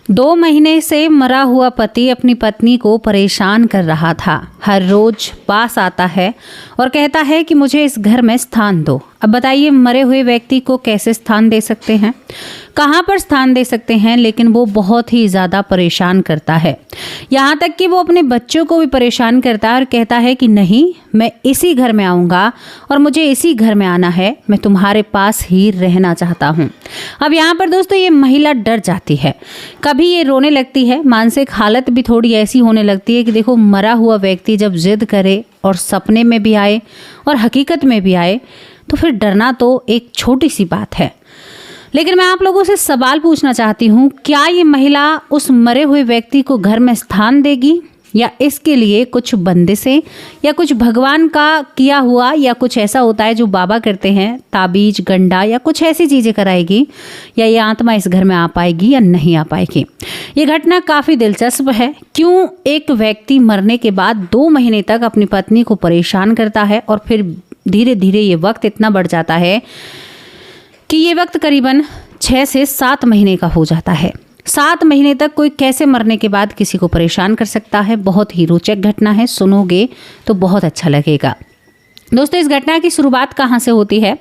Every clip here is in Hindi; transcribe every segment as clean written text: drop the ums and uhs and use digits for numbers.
2 महीने से मरा हुआ पति अपनी पत्नी को परेशान कर रहा था। हर रोज पास आता है और कहता है कि मुझे इस घर में स्थान दो। अब बताइए, मरे हुए व्यक्ति को कैसे स्थान दे सकते हैं, कहाँ पर स्थान दे सकते हैं? लेकिन वो बहुत ही ज़्यादा परेशान करता है, यहाँ तक कि वो अपने बच्चों को भी परेशान करता है और कहता है कि नहीं, मैं इसी घर में आऊँगा और मुझे इसी घर में आना है, मैं तुम्हारे पास ही रहना चाहता हूँ। अब यहाँ पर दोस्तों ये महिला डर जाती है, कभी ये रोने लगती है, मानसिक हालत भी थोड़ी ऐसी होने लगती है कि देखो, मरा हुआ व्यक्ति जब जिद करे और सपने में भी आए और हकीकत में भी आए तो फिर डरना तो एक छोटी सी बात है। लेकिन मैं आप लोगों से सवाल पूछना चाहती हूँ, क्या ये महिला उस मरे हुए व्यक्ति को घर में स्थान देगी या इसके लिए कुछ बंदिशें या कुछ भगवान का किया हुआ या कुछ ऐसा होता है जो बाबा करते हैं, ताबीज, गंडा या कुछ ऐसी चीज़ें कराएगी, या ये आत्मा इस घर में आ पाएगी या नहीं आ पाएगी? ये घटना काफ़ी दिलचस्प है। क्यों एक व्यक्ति मरने के बाद 2 महीने तक अपनी पत्नी को परेशान करता है और फिर धीरे धीरे ये वक्त इतना बढ़ जाता है कि ये वक्त करीबन 6 से 7 महीने का हो जाता है। 7 महीने तक कोई कैसे मरने के बाद किसी को परेशान कर सकता है? बहुत ही रोचक घटना है, सुनोगे तो बहुत अच्छा लगेगा। दोस्तों, इस घटना की शुरुआत कहाँ से होती है?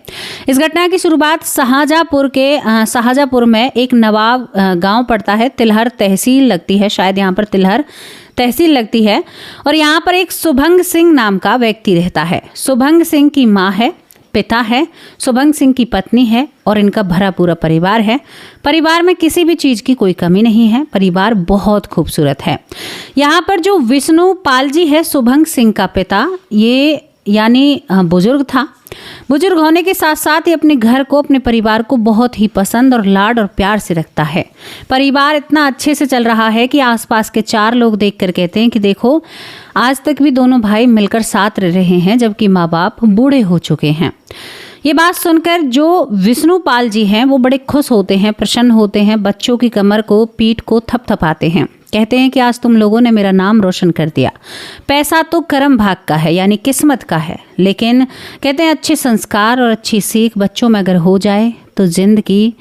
इस घटना की शुरुआत शाहजहाँपुर में एक नवाब गांव पड़ता है, तिलहर तहसील लगती है, शायद यहाँ पर तिलहर तहसील लगती है। और यहाँ पर एक सुभंग सिंह नाम का व्यक्ति रहता है। सुभंग सिंह की माँ है, पिता है, सुभंग सिंह की पत्नी है और इनका भरा पूरा परिवार है। परिवार में किसी भी चीज़ की कोई कमी नहीं है, परिवार बहुत खूबसूरत है। यहाँ पर जो विष्णु पाल जी है, सुभंग सिंह का पिता, ये यानी बुजुर्ग था। बुजुर्ग होने के साथ साथ ही अपने घर को, अपने परिवार को बहुत ही पसंद और लाड और प्यार से रखता है। परिवार इतना अच्छे से चल रहा है कि आसपास के 4 लोग देखकर कहते हैं कि देखो, आज तक भी दोनों भाई मिलकर साथ रह रहे हैं जबकि माँ बाप बूढ़े हो चुके हैं। ये बात सुनकर जो विष्णु पाल जी हैं वो बड़े खुश होते हैं, प्रसन्न होते हैं, बच्चों की कमर को, पीठ को थपथपाते हैं। कहते हैं कि आज तुम लोगों ने मेरा नाम रोशन कर दिया। पैसा तो कर्म भाग का है, यानी किस्मत का है, लेकिन कहते हैं अच्छे संस्कार और अच्छी सीख बच्चों में अगर हो जाए तो जिंदगी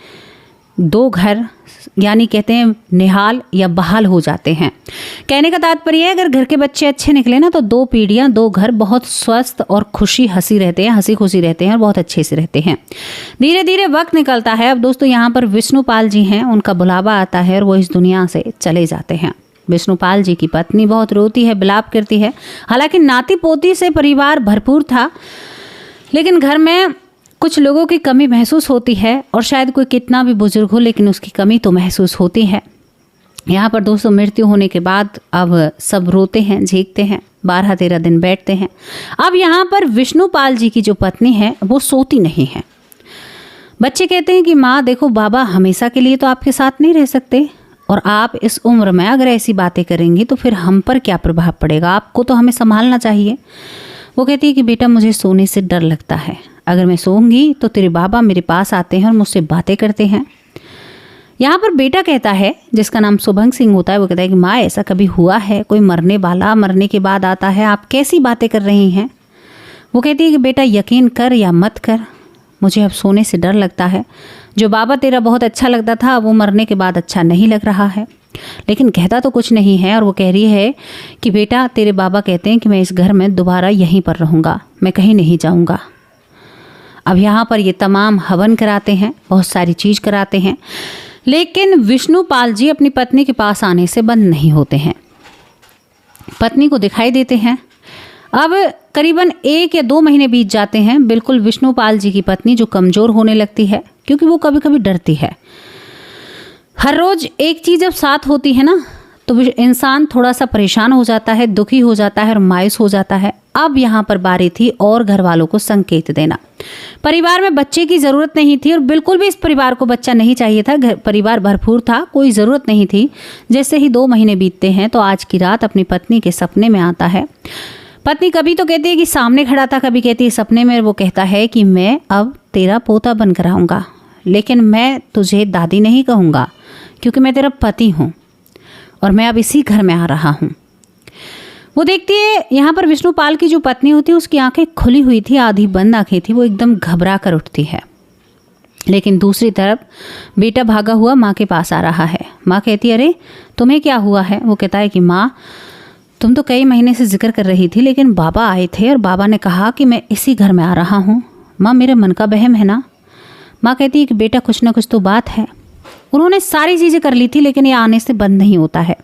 2 घर, यानी कहते हैं निहाल या बहाल हो जाते हैं। कहने का तात्पर्य है, अगर घर के बच्चे अच्छे निकले ना तो 2 पीढ़ियां, 2 घर बहुत स्वस्थ और खुशी खुशी रहते हैं और बहुत अच्छे से रहते हैं। धीरे धीरे वक्त निकलता है। अब दोस्तों यहाँ पर विष्णुपाल जी हैं, उनका बुलावा आता है और वो इस दुनिया से चले जाते हैं। विष्णुपाल जी की पत्नी बहुत रोती है, विलाप करती है। हालांकि नाती पोती से परिवार भरपूर था, लेकिन घर में कुछ लोगों की कमी महसूस होती है और शायद कोई कितना भी बुजुर्ग हो लेकिन उसकी कमी तो महसूस होती है। यहाँ पर दोस्तों मृत्यु होने के बाद अब सब रोते हैं, झींकते हैं, 12-13 दिन बैठते हैं। अब यहाँ पर विष्णुपाल जी की जो पत्नी है वो सोती नहीं है। बच्चे कहते हैं कि माँ देखो, बाबा हमेशा के लिए तो आपके साथ नहीं रह सकते और आप इस उम्र में अगर ऐसी बातें करेंगी तो फिर हम पर क्या प्रभाव पड़ेगा, आपको तो हमें संभालना चाहिए। वो कहती है कि बेटा मुझे सोने से डर लगता है, अगर मैं सोऊंगी तो तेरे बाबा मेरे पास आते हैं और मुझसे बातें करते हैं। यहाँ पर बेटा कहता है, जिसका नाम सुभंग सिंह होता है, वो कहता है कि माँ ऐसा कभी हुआ है, कोई मरने वाला मरने के बाद आता है, आप कैसी बातें कर रही हैं? वो कहती है कि बेटा यकीन कर या मत कर, मुझे अब सोने से डर लगता है। जो बाबा तेरा बहुत अच्छा लगता था वो मरने के बाद अच्छा नहीं लग रहा है। लेकिन कहता तो कुछ नहीं है और वो कह रही है कि बेटा तेरे बाबा कहते हैं कि मैं इस घर में दोबारा यहीं पर रहूँगा, मैं कहीं नहीं जाऊँगा। अब यहाँ पर ये तमाम हवन कराते हैं, बहुत सारी चीज़ कराते हैं, लेकिन विष्णुपाल जी अपनी पत्नी के पास आने से बंद नहीं होते हैं। पत्नी को दिखाई देते हैं। अब करीबन 1 या 2 महीने बीत जाते हैं। बिल्कुल विष्णुपाल जी की पत्नी जो कमज़ोर होने लगती है, क्योंकि वो कभी कभी डरती है। हर रोज़ एक चीज़ जब साथ होती है ना तो इंसान थोड़ा सा परेशान हो जाता है, दुखी हो जाता है और मायूस हो जाता है। अब यहाँ पर बारी थी और घर वालों को संकेत देना। परिवार में बच्चे की ज़रूरत नहीं थी और बिल्कुल भी इस परिवार को बच्चा नहीं चाहिए था। घर परिवार भरपूर था, कोई ज़रूरत नहीं थी। जैसे ही 2 महीने बीतते हैं तो आज की रात अपनी पत्नी के सपने में आता है। पत्नी कभी तो कहती है कि सामने खड़ा था, कभी कहती है सपने में वो कहता है कि मैं अब तेरा पोता बनकर आऊँगा, लेकिन मैं तुझे दादी नहीं कहूँगा क्योंकि मैं तेरा पति हूँ और मैं अब इसी घर में आ रहा हूँ। वो देखती है यहाँ पर विष्णुपाल की जो पत्नी होती है उसकी आंखें खुली हुई थी, आधी बंद आंखें थी। वो एकदम घबरा कर उठती है। लेकिन दूसरी तरफ बेटा भागा हुआ माँ के पास आ रहा है। माँ कहती है, अरे तुम्हें क्या हुआ है? वो कहता है कि माँ, तुम तो कई महीने से जिक्र कर रही थी, लेकिन बाबा आए थे और बाबा ने कहा कि मैं इसी घर में आ रहा हूँ। माँ, मेरे मन का वहम है ना? माँ कहती है कि बेटा, कुछ ना कुछ तो बात है। उन्होंने सारी चीज़ें कर ली थी, लेकिन ये आने से बंद नहीं होता है।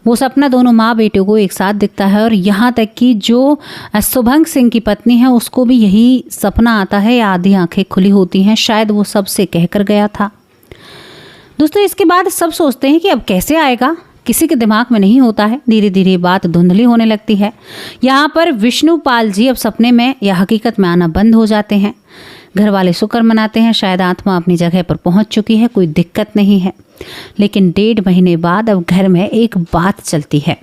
वो सपना दोनों माँ बेटे को एक साथ दिखता है, और यहाँ तक कि जो शुभंग सिंह की पत्नी है उसको भी यही सपना आता है। आधी आंखें खुली होती हैं, शायद वो सबसे कह कर गया था। दोस्तों, इसके बाद सब सोचते हैं कि अब कैसे आएगा, किसी के दिमाग में नहीं होता है। धीरे धीरे बात धुंधली होने लगती है। यहाँ पर विष्णुपाल जी अब सपने में या हकीकत में आना बंद हो जाते हैं। घर वाले शुक्र मनाते हैं, शायद आत्मा अपनी जगह पर पहुंच चुकी है, कोई दिक्कत नहीं है। लेकिन 1.5 महीने बाद अब घर में एक बात चलती है।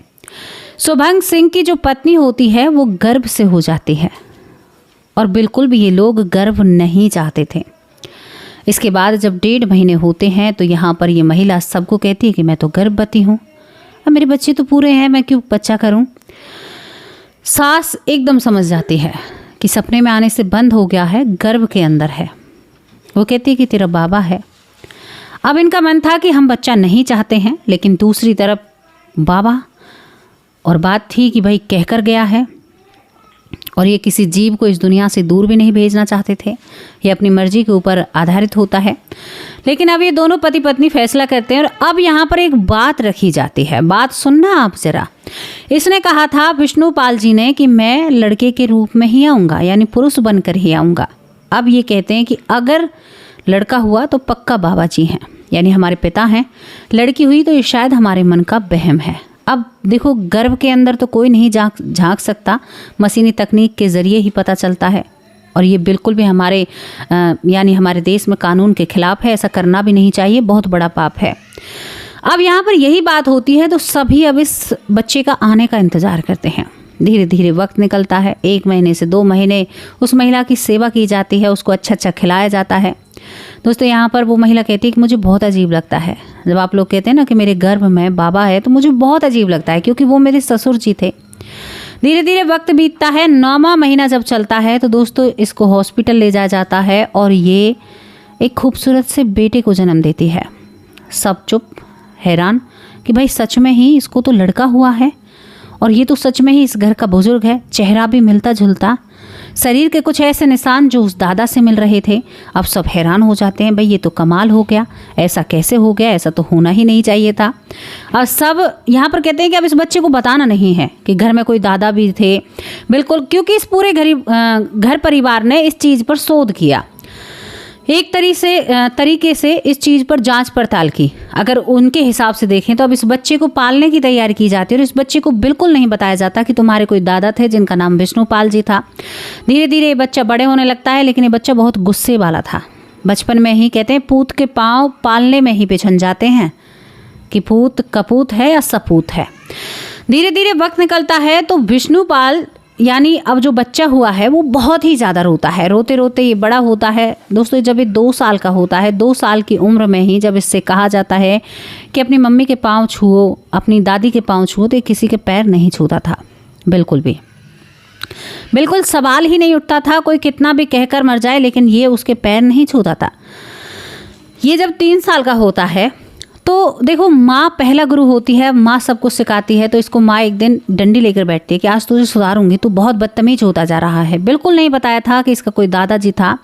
शुभंग सिंह की जो पत्नी होती है वो गर्भ से हो जाती है, और बिल्कुल भी ये लोग गर्भ नहीं चाहते थे। इसके बाद जब 1.5 महीने होते हैं तो यहाँ पर ये महिला सबको कहती है कि मैं तो गर्भवती हूँ, अब मेरे बच्चे तो पूरे हैं, मैं क्यों बच्चा करूँ। सास एकदम समझ जाती है कि सपने में आने से बंद हो गया है, गर्भ के अंदर है। वो कहती है कि तेरा बाबा है। अब इनका मन था कि हम बच्चा नहीं चाहते हैं, लेकिन दूसरी तरफ बाबा, और बात थी कि भाई कहकर गया है, और ये किसी जीव को इस दुनिया से दूर भी नहीं भेजना चाहते थे। ये अपनी मर्जी के ऊपर आधारित होता है। लेकिन अब ये दोनों पति पत्नी फैसला करते हैं, और अब यहाँ पर एक बात रखी जाती है। बात सुनना आप जरा। इसने कहा था विष्णुपाल जी ने कि मैं लड़के के रूप में ही आऊँगा, यानी पुरुष बनकर ही आऊँगा। अब ये कहते हैं कि अगर लड़का हुआ तो पक्का बाबा जी हैं, यानी हमारे पिता हैं। लड़की हुई तो ये शायद हमारे मन का वहम है। अब देखो, गर्भ के अंदर तो कोई नहीं झांक सकता, मशीनी तकनीक के ज़रिए ही पता चलता है, और ये बिल्कुल भी हमारे यानी हमारे देश में कानून के खिलाफ है। ऐसा करना भी नहीं चाहिए, बहुत बड़ा पाप है। अब यहाँ पर यही बात होती है, तो सभी अब इस बच्चे का आने का इंतज़ार करते हैं। धीरे धीरे वक्त निकलता है। 1 महीने से 2 महीने उस महिला की सेवा की जाती है, उसको अच्छा अच्छा खिलाया जाता है। दोस्तों, यहाँ पर वो महिला कहती है कि मुझे बहुत अजीब लगता है जब आप लोग कहते हैं ना कि मेरे गर्भ में बाबा है, तो मुझे बहुत अजीब लगता है, क्योंकि वो मेरे ससुर जी थे। धीरे धीरे वक्त बीतता है। 9वां महीना जब चलता है तो दोस्तों इसको हॉस्पिटल ले जाया जाता है, और ये एक खूबसूरत से बेटे को जन्म देती है। सब चुप, हैरान कि भाई सच में ही इसको तो लड़का हुआ है, और ये तो सच में ही इस घर का बुजुर्ग है। चेहरा भी मिलता जुलता, शरीर के कुछ ऐसे निशान जो उस दादा से मिल रहे थे। अब सब हैरान हो जाते हैं, भाई ये तो कमाल हो गया, ऐसा कैसे हो गया, ऐसा तो होना ही नहीं चाहिए था। और सब यहाँ पर कहते हैं कि अब इस बच्चे को बताना नहीं है कि घर में कोई दादा भी थे, बिल्कुल, क्योंकि इस पूरे घर परिवार ने इस चीज़ पर शोध किया, एक तरीके से इस चीज़ पर जांच पड़ताल की। अगर उनके हिसाब से देखें तो अब इस बच्चे को पालने की तैयारी की जाती है, और इस बच्चे को बिल्कुल नहीं बताया जाता कि तुम्हारे कोई दादा थे जिनका नाम विष्णुपाल जी था। धीरे धीरे ये बच्चा बड़े होने लगता है, लेकिन ये बच्चा बहुत गुस्से वाला था। बचपन में ही कहते हैं पूत के पाँव पालने में ही पिछन जाते हैं कि पूत कपूत है या सपूत है। धीरे धीरे वक्त निकलता है तो विष्णुपाल यानी अब जो बच्चा हुआ है वो बहुत ही ज़्यादा रोता है। रोते रोते ये बड़ा होता है। दोस्तों, जब ये 2 साल का होता है, 2 साल की उम्र में ही जब इससे कहा जाता है कि अपनी मम्मी के पाँव छुओ, अपनी दादी के पाँव छुओ, तो ये किसी के पैर नहीं छूता था, बिल्कुल भी। बिल्कुल सवाल ही नहीं उठता था, कोई कितना भी कहकर मर जाए, लेकिन ये उसके पैर नहीं छूता था। ये जब 3 साल का होता है तो देखो, माँ पहला गुरु होती है, माँ सब कुछ सिखाती है। तो इसको माँ एक दिन डंडी लेकर बैठती है कि आज तुझे सुधारूंगी, तू बहुत बदतमीज होता जा रहा है। बिल्कुल नहीं बताया था कि इसका कोई दादाजी था।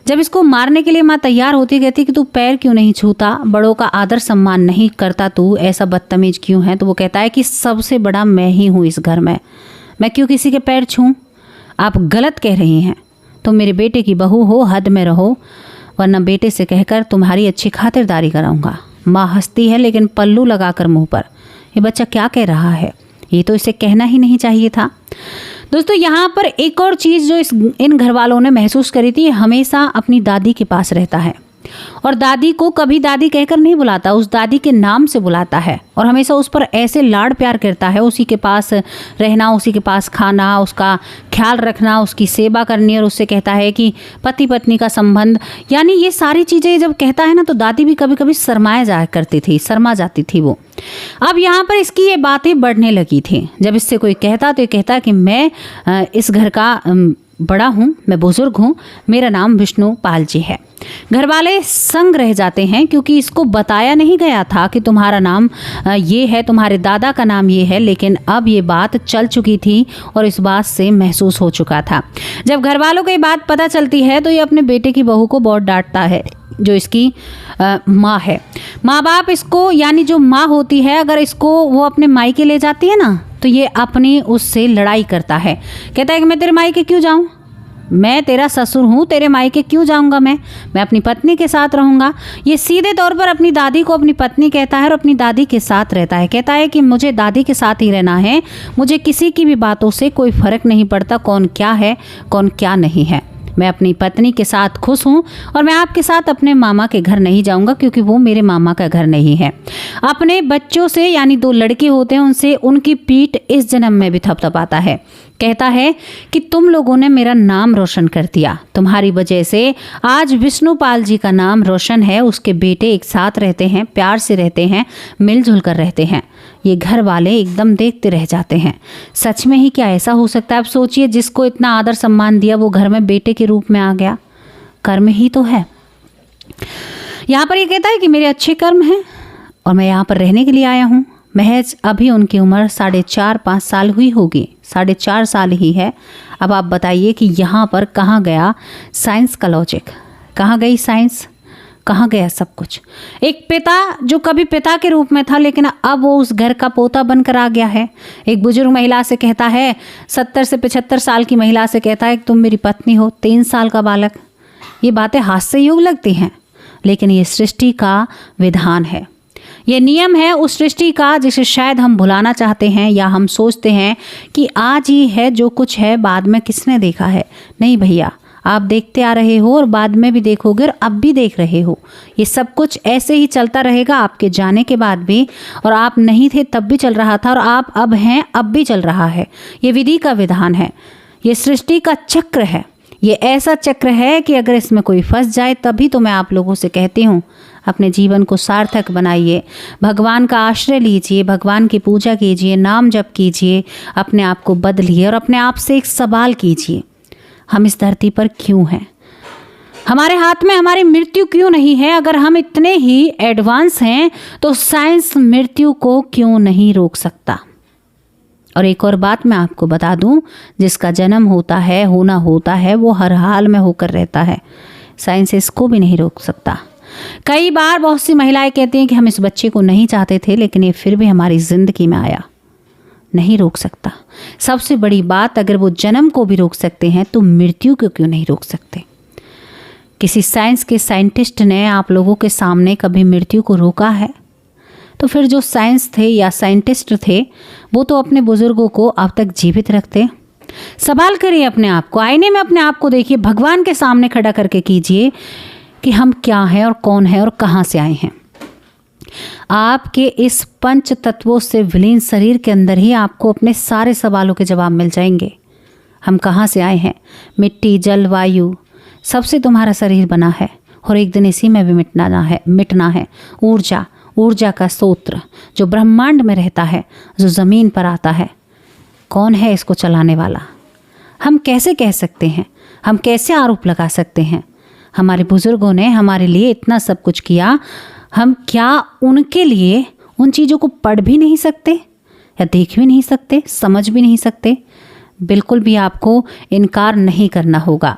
जब इसको मारने के लिए माँ तैयार होती, कहती कि तू पैर क्यों नहीं छूता, बड़ों का आदर सम्मान नहीं करता, तू ऐसा बदतमीज क्यों है। तो वो कहता है कि सबसे बड़ा मैं ही हूँ इस घर में, मैं क्यों किसी के पैर छूँ, आप गलत कह रही हैं। तुम मेरे बेटे की बहू हो, हद में रहो, वरना बेटे से कहकर तुम्हारी अच्छी खातिरदारी कराऊंगा। माँ हंसती है, लेकिन पल्लू लगाकर मुंह पर, ये बच्चा क्या कह रहा है, ये तो इसे कहना ही नहीं चाहिए था। दोस्तों, यहाँ पर एक और चीज़ जो इन घर वालों ने महसूस करी थी, हमेशा अपनी दादी के पास रहता है, और दादी को कभी दादी कहकर नहीं बुलाता, उस दादी के नाम से बुलाता है, और हमेशा उस पर ऐसे लाड़ प्यार करता है। उसी के पास रहना, उसी के पास खाना, उसका ख्याल रखना, उसकी सेवा करनी, और उससे कहता है कि पति पत्नी का संबंध, यानी ये सारी चीज़ें जब कहता है ना, तो दादी भी कभी कभी शर्मा जाती थी वो। अब यहाँ पर इसकी ये बातें बढ़ने लगी थी। जब इससे कोई कहता तो ये कहता कि मैं इस घर का बड़ा हूँ, मैं बुजुर्ग हूँ, मेरा नाम विष्णु पाल जी है। घर वाले संग रह जाते हैं क्योंकि इसको बताया नहीं गया था कि तुम्हारा नाम ये है, तुम्हारे दादा का नाम ये है, लेकिन अब ये बात चल चुकी थी और इस बात से महसूस हो चुका था। जब घर वालों को ये बात पता चलती है तो ये अपने बेटे की बहू को बहुत डांटता है, जो इसकी माँ है। माँ बाप इसको, यानी जो माँ होती है, अगर इसको वो अपने मायके ले जाती है ना, तो ये अपनी उससे लड़ाई करता है। कहता है कि मैं तेरे मायके क्यों जाऊँ, मैं तेरा ससुर हूँ, तेरे मायके क्यों जाऊँगा, मैं अपनी पत्नी के साथ रहूँगा। ये सीधे तौर पर अपनी दादी को अपनी पत्नी कहता है और अपनी दादी के साथ रहता है। कहता है कि मुझे दादी के साथ ही रहना है, मुझे किसी की भी बातों से कोई फ़र्क नहीं पड़ता कौन क्या है कौन क्या नहीं है। मैं अपनी पत्नी के साथ खुश हूँ और मैं आपके साथ अपने मामा के घर नहीं जाऊँगा क्योंकि वो मेरे मामा का घर नहीं है। अपने बच्चों से, यानी 2 लड़के होते हैं, उनसे उनकी पीठ इस जन्म में भी थपथपाता है। कहता है कि तुम लोगों ने मेरा नाम रोशन कर दिया, तुम्हारी वजह से आज विष्णु पाल जी का नाम रोशन है। उसके बेटे एक साथ रहते हैं, प्यार से रहते हैं, मिलजुल कर रहते हैं। ये घर वाले एकदम देखते रह जाते हैं। सच में ही क्या ऐसा हो सकता है? आप सोचिए, जिसको इतना आदर सम्मान दिया वो घर में बेटे के रूप में आ गया। कर्म ही तो है। यहाँ पर ये कहता है कि मेरे अच्छे कर्म हैं और मैं यहाँ पर रहने के लिए आया हूँ। महज अभी उनकी उम्र 4.5-5 साल हुई होगी, 4.5 साल ही है। अब आप बताइए कि यहाँ पर कहाँ गया साइंस का लॉजिक, कहाँ गई साइंस, कहाँ गया सब कुछ। एक पिता जो कभी पिता के रूप में था, लेकिन अब वो उस घर का पोता बनकर आ गया है। एक बुजुर्ग महिला से कहता है, 70 से 75 साल की महिला से कहता है कि तुम मेरी पत्नी हो, 3 साल का बालक। ये बातें हास्ययोग लगती हैं, लेकिन ये सृष्टि का विधान है, ये नियम है उस सृष्टि का, जिसे शायद हम भुलाना चाहते हैं या हम सोचते हैं कि आज ही है जो कुछ है, बाद में किसने देखा है। नहीं भैया, आप देखते आ रहे हो और बाद में भी देखोगे और अब भी देख रहे हो। ये सब कुछ ऐसे ही चलता रहेगा आपके जाने के बाद भी, और आप नहीं थे तब भी चल रहा था और आप अब हैं अब भी चल रहा है। ये विधि का विधान है, ये सृष्टि का चक्र है। ये ऐसा चक्र है कि अगर इसमें कोई फंस जाए, तभी तो मैं आप लोगों से कहती हूँ अपने जीवन को सार्थक बनाइए, भगवान का आश्रय लीजिए, भगवान की पूजा कीजिए, नाम जप कीजिए, अपने आप को बदलिए और अपने आप से एक सवाल कीजिए, हम इस धरती पर क्यों हैं? हमारे हाथ में हमारी मृत्यु क्यों नहीं है? अगर हम इतने ही एडवांस हैं तो साइंस मृत्यु को क्यों नहीं रोक सकता? और एक और बात मैं आपको बता दूं, जिसका जन्म होता है, होना होता है, वो हर हाल में होकर रहता है। साइंस इसको भी नहीं रोक सकता। कई बार बहुत सी महिलाएं कहती हैं कि हम इस बच्चे को नहीं चाहते थे, लेकिन ये फिर भी हमारी जिंदगी में आया। नहीं रोक सकता। सबसे बड़ी बात, अगर वो जन्म को भी रोक सकते हैं तो मृत्यु को क्यों नहीं रोक सकते? किसी साइंस के साइंटिस्ट ने आप लोगों के सामने कभी मृत्यु को रोका है? तो फिर जो साइंस थे या साइंटिस्ट थे, वो तो अपने बुजुर्गों को अब तक जीवित रखते। सवाल करिए अपने आप को, आईने में अपने आप को देखिए, भगवान के सामने खड़ा करके कीजिए कि हम क्या हैं और कौन है और कहाँ से आए हैं। आपके इस पंच तत्वों से विलीन शरीर के अंदर ही आपको अपने सारे सवालों के जवाब मिल जाएंगे। हम कहाँ से आए हैं? मिट्टी, जल, वायु, सबसे तुम्हारा शरीर बना है और एक दिन इसी में भी मिटना है। ऊर्जा का स्रोत जो ब्रह्मांड में रहता है, जो ज़मीन पर आता है, कौन है इसको चलाने वाला? हम कैसे कह सकते हैं? हम कैसे आरोप लगा सकते हैं? हमारे बुजुर्गों ने हमारे लिए इतना सब कुछ किया, हम क्या उनके लिए उन चीज़ों को पढ़ भी नहीं सकते या देख भी नहीं सकते, समझ भी नहीं सकते? बिल्कुल भी आपको इनकार नहीं करना होगा।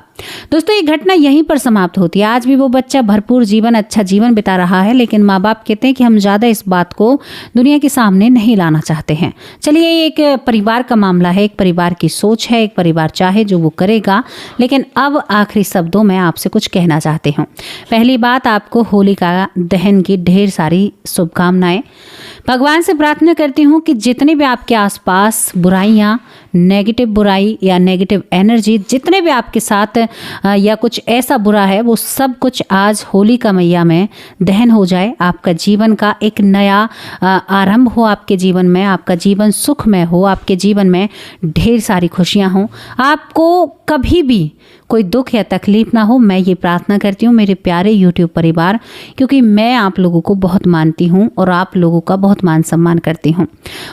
दोस्तों, ये घटना यहीं पर समाप्त होती है। आज भी वो बच्चा भरपूर जीवन, अच्छा जीवन बिता रहा है, लेकिन माँ बाप कहते हैं कि हम ज़्यादा इस बात को दुनिया के सामने नहीं लाना चाहते हैं। चलिए, ये एक परिवार का मामला है, एक परिवार की सोच है, एक परिवार चाहे जो वो करेगा। लेकिन अब आखिरी शब्दों में आपसे कुछ कहना चाहती हूँ। पहली बात, आपको होलिका दहन की ढेर सारी शुभकामनाएं। भगवान से प्रार्थना करती हूँ कि जितने भी आपके आसपास बुराइयाँ, नेगेटिव बुराई या नेगेटिव एनर्जी, जितने भी आपके साथ या कुछ ऐसा बुरा है, वो सब कुछ आज होलिका मैया में दहन हो जाए। आपका जीवन का एक नया आरंभ हो, आपके जीवन में आपका जीवन सुखमय हो, आपके जीवन में ढेर सारी खुशियाँ हों। आपको कभी भी कोई दुख या तकलीफ ना हो, मैं ये प्रार्थना करती हूँ मेरे प्यारे यूट्यूब परिवार, क्योंकि मैं आप लोगों को बहुत मानती हूँ और आप लोगों का बहुत मान सम्मान करती हूँ।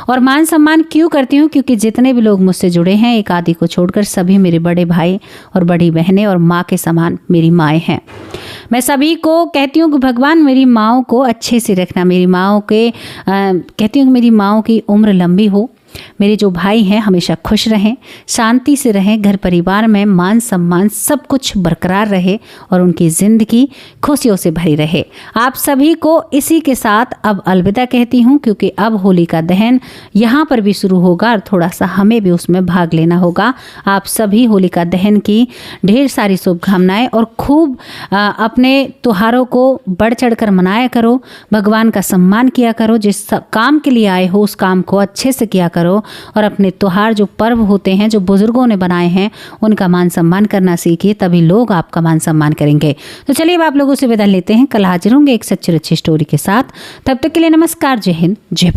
और मान सम्मान क्यों करती हूँ? क्योंकि जितने भी लोग मुझसे जुड़े हैं, एक आदि को छोड़कर सभी मेरे बड़े भाई और बड़ी बहनें और माँ के समान मेरी माएँ हैं। मैं सभी को कहती हूँ कि भगवान मेरी माँओं को अच्छे से रखना, मेरी माँओं के कहती हूँ कि मेरी माँओं की उम्र लंबी हो, मेरे जो भाई हैं हमेशा खुश रहें, शांति से रहें, घर परिवार में मान सम्मान सब कुछ बरकरार रहे और उनकी ज़िंदगी खुशियों से भरी रहे। आप सभी को इसी के साथ अब अलविदा कहती हूँ, क्योंकि अब होलिका दहन यहाँ पर भी शुरू होगा और थोड़ा सा हमें भी उसमें भाग लेना होगा। आप सभी होलिका दहन की ढेर सारी शुभकामनाएं और खूब अपने त्योहारों को बढ़ चढ़ कर मनाया करो, भगवान का सम्मान किया करो, जिस काम के लिए आए हो उस काम को अच्छे से किया करो और अपने त्योहार जो पर्व होते हैं जो बुजुर्गों ने बनाए हैं उनका मान सम्मान करना सीखिए, तभी लोग आपका मान सम्मान करेंगे। तो चलिए अब आप लोगों से विदा लेते हैं, कल हाजिर होंगे एक सच्ची अच्छी स्टोरी के साथ। तब तक के लिए नमस्कार, जय हिंद, जय भारत।